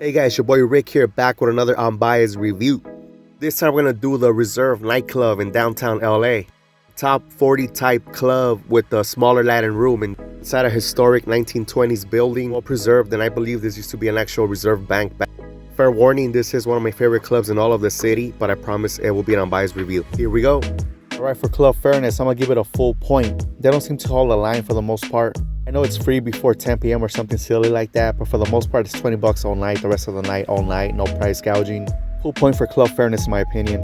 Hey guys, your boy Rick here, back with another unbiased review. This time we're gonna do the Reserve nightclub in downtown LA. Top 40 type club with a smaller Latin room inside a historic 1920s building, well preserved, and I believe this used to be an actual Reserve bank. Fair warning, this is one of my favorite clubs in all of the city, but I promise it will be an unbiased review. Here we go. Alright, for club fairness, I'm gonna give it a full point. They don't seem to hold the line for the most part. I know it's free before 10 p.m. or something silly like that, but for the most part, it's $20 all night. The rest of the night, all night, no price gouging. Full point for club fairness, in my opinion.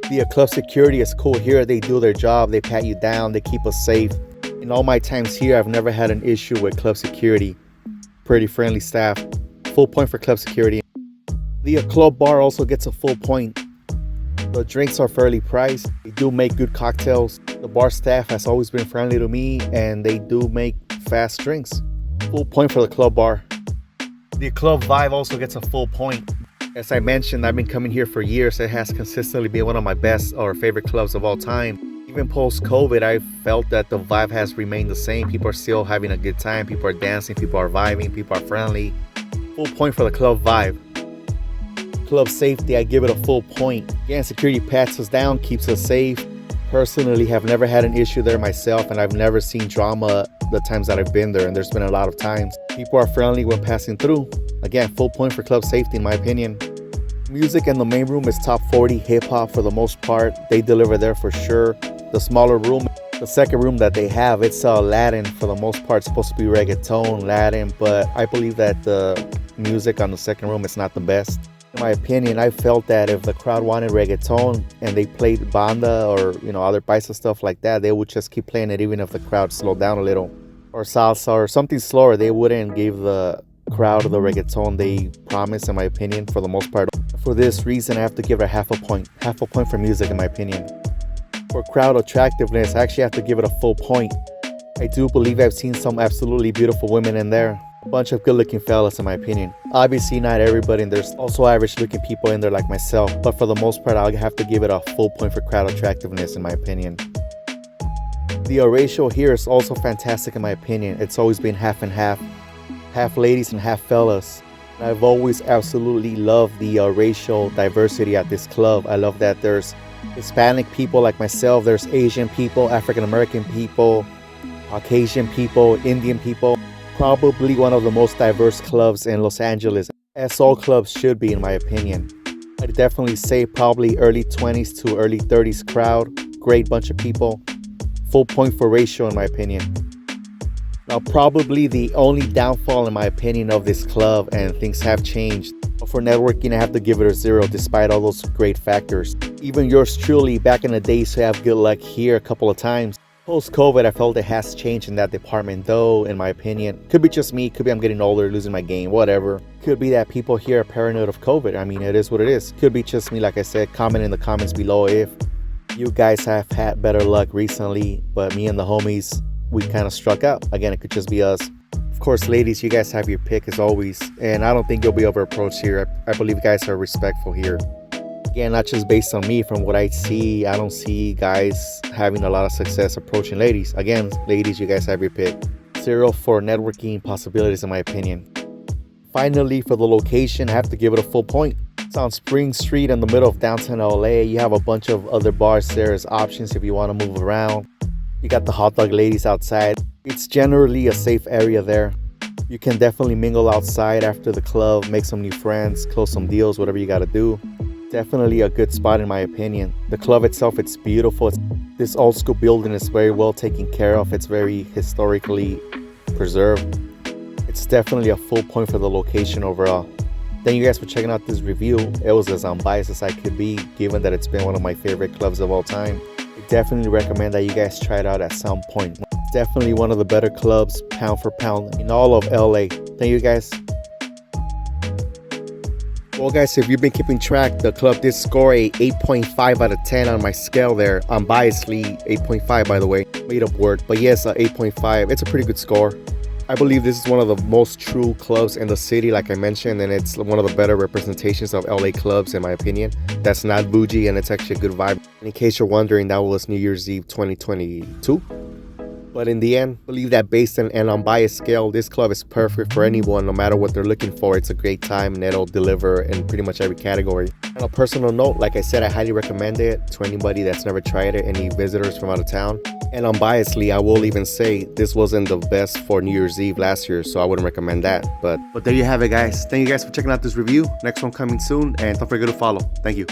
The club security is cool here. They do their job. They pat you down. They keep us safe. In all my times here, I've never had an issue with club security. Pretty friendly staff. Full point for club security. The club bar also gets a full point. The drinks are fairly priced. They do make good cocktails. The bar staff has always been friendly to me, and they do make fast drinks. Full point for the club bar. The club vibe also gets a full point. As I mentioned, I've been coming here for years. It has consistently been one of my best or favorite clubs of all time. Even post-COVID, I felt that the vibe has remained the same. People are still having a good time. People are dancing. People are vibing. People are friendly. Full point for the club vibe. Club safety, I give it a full point. Again, security pats us down, keeps us safe. Personally, have never had an issue there myself, and I've never seen drama the times that I've been there, and there's been a lot of times. People are friendly when passing through. Again, full point for club safety, in my opinion. Music in the main room is top 40 hip-hop for the most part. They deliver there for sure. The smaller room, the second room that they have, it's Latin for the most part. It's supposed to be reggaeton, Latin, but I believe that the music on the second room is not the best. In my opinion, I felt that if the crowd wanted reggaeton and they played banda or other paisa stuff like that, they would just keep playing it even if the crowd slowed down a little. Or salsa or something slower. They wouldn't give the crowd the reggaeton they promised, in my opinion, for the most part. For this reason, I have to give it a half a point. Half a point for music, in my opinion. For crowd attractiveness, I actually have to give it a full point. I do believe I've seen some absolutely beautiful women in there. A bunch of good-looking fellas, in my opinion. Obviously, not everybody, and there's also average-looking people in there like myself. But for the most part, I'll have to give it a full point for crowd attractiveness, in my opinion. The ratio here is also fantastic, in my opinion. It's always been half and half. Half ladies and half fellas. I've always absolutely loved the racial diversity at this club. I love that there's Hispanic people like myself. There's Asian people, African-American people, Caucasian people, Indian people. Probably one of the most diverse clubs in Los Angeles, as all clubs should be, in my opinion. I'd definitely say probably early 20s to early 30s crowd. Great bunch of people. Full point for ratio, in my opinion. Now, probably the only downfall, in my opinion, of this club, and things have changed. But for networking, I have to give it a 0 despite all those great factors. Even yours truly, back in the day, used to have good luck here a couple of times. Post-COVID, I felt it has changed in that department, though, in my opinion. Could be just me, could be I'm getting older, losing my game, whatever. Could be that people here are paranoid of COVID. I mean, it is what it is. Could be just me, like I said. Comment in the comments below if you guys have had better luck recently, but me and the homies, we kind of struck out. Again, it could just be us. Of course, ladies, you guys have your pick as always, and I don't think you'll be over-approached here. I believe you guys are respectful here. Again, not just based on me, from what I see, I don't see guys having a lot of success approaching ladies. Again, ladies, you guys have your pick. 0 for networking possibilities, in my opinion. Finally, for the location, I have to give it a full point. It's on Spring Street in the middle of downtown LA. You have a bunch of other bars there as options if you want to move around. You got the hot dog ladies outside. It's generally a safe area there. You can definitely mingle outside after the club, make some new friends, close some deals, whatever you got to do. Definitely a good spot, in my opinion. The club itself, it's beautiful. This old school building is very well taken care of. It's very historically preserved. It's definitely a full point for the location overall. Thank you guys for checking out this review. It was as unbiased as I could be, given that it's been one of my favorite clubs of all time. I definitely recommend that you guys try it out at some point. It's definitely one of the better clubs, pound for pound, in all of LA. Thank you guys. Well guys, if you've been keeping track, the club did score a 8.5 out of 10 on my scale there. Unbiasedly 8.5, by the way. Made up word, but yes, 8.5. It's a pretty good score. I believe this is one of the most true clubs in the city, like I mentioned, and it's one of the better representations of LA clubs, in my opinion. That's not bougie, and it's actually a good vibe. In case you're wondering, that was New Year's Eve 2022. But in the end, I believe that based on an unbiased scale, this club is perfect for anyone, no matter what they're looking for. It's a great time and it'll deliver in pretty much every category. On a personal note, like I said, I highly recommend it to anybody that's never tried it, any visitors from out of town. And unbiasedly, I will even say this wasn't the best for New Year's Eve last year, so I wouldn't recommend that. But there you have it, guys. Thank you guys for checking out this review. Next one coming soon, and don't forget to follow. Thank you.